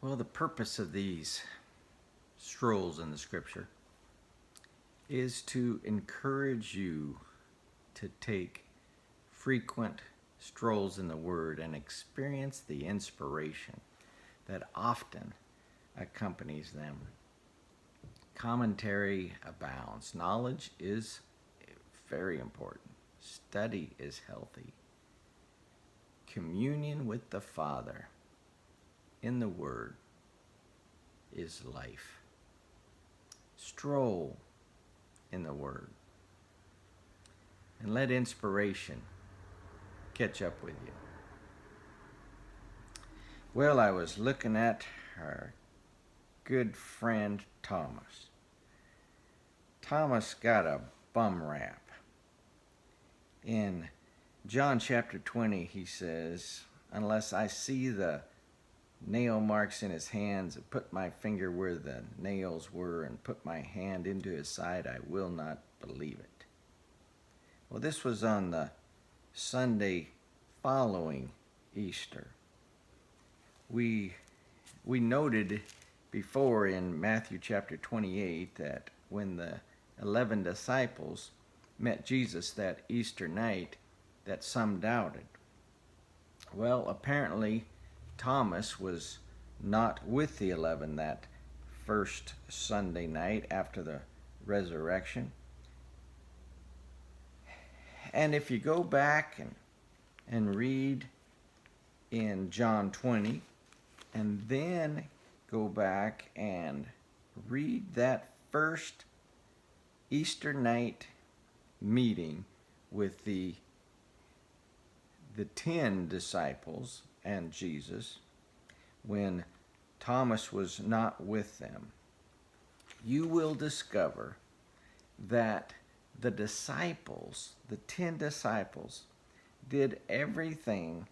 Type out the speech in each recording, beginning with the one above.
Well, the purpose of these strolls in the scripture is to encourage you to take frequent strolls in the Word and experience the inspiration that often accompanies them. Commentary abounds. Knowledge is very important. Study is healthy. Communion with the Father in the Word is life. Stroll in the Word and let inspiration catch up with you. Well, I was looking at our good friend Thomas. Thomas got a bum rap. In John chapter 20, he says, "Unless I see the nail marks in his hands and put my finger where the nails were and put my hand into his side, I will not believe it." Well, this was on the Sunday following Easter. We noted before in Matthew chapter 28 that when the 11 disciples met Jesus that Easter night, that some doubted. Well, apparently Thomas was not with the 11 that first Sunday night after the resurrection. And if you go back and read in John 20, and then go back and read that first Easter night meeting with the 10 disciples and Jesus, when Thomas was not with them, you will discover that the disciples, the 10 disciples, did everything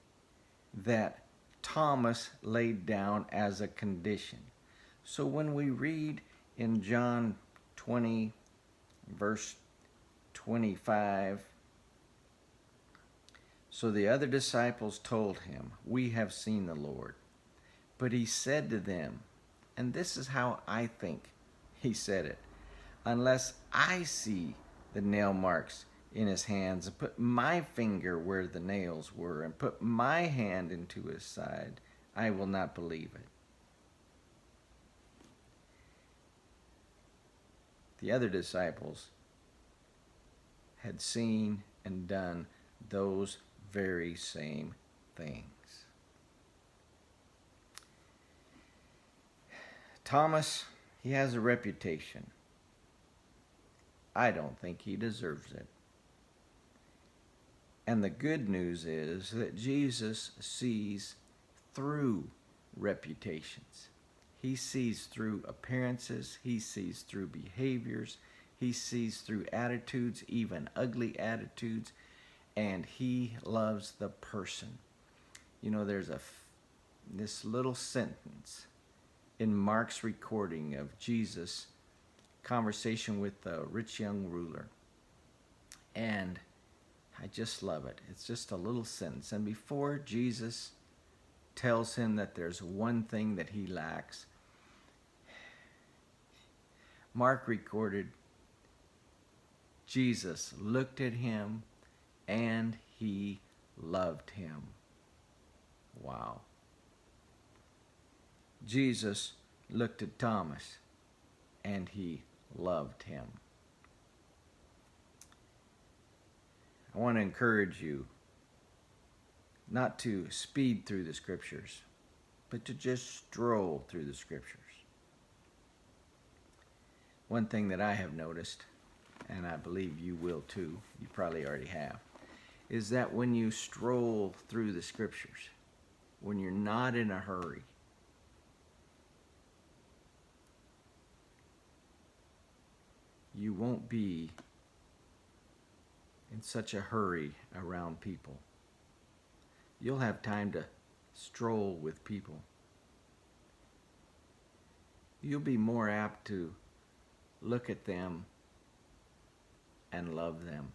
that Thomas laid down as a condition. So when we read in John 20, verse 25, so the other disciples told him, "We have seen the Lord." But he said to them, and this is how I think he said it, "Unless I see the nail marks in his hands and put my finger where the nails were and put my hand into his side, I will not believe it." The other disciples had seen and done those very same things. Thomas, he has a reputation. I don't think he deserves it. And the good news is that Jesus sees through reputations. He sees through appearances. He sees through behaviors. He sees through attitudes, even ugly attitudes. And he loves the person. You know, there's this little sentence in Mark's recording of Jesus' conversation with the rich young ruler. And I just love it. It's just a little sentence. And before Jesus tells him that there's one thing that he lacks, Mark recorded, Jesus looked at him and he loved him. Wow. Jesus looked at Thomas and he loved him. I want to encourage you not to speed through the scriptures, but to just stroll through the scriptures. One thing that I have noticed, and I believe you will too, you probably already have, is that when you stroll through the scriptures, when you're not in a hurry, you won't be in such a hurry around people. You'll have time to stroll with people. You'll be more apt to look at them and love them.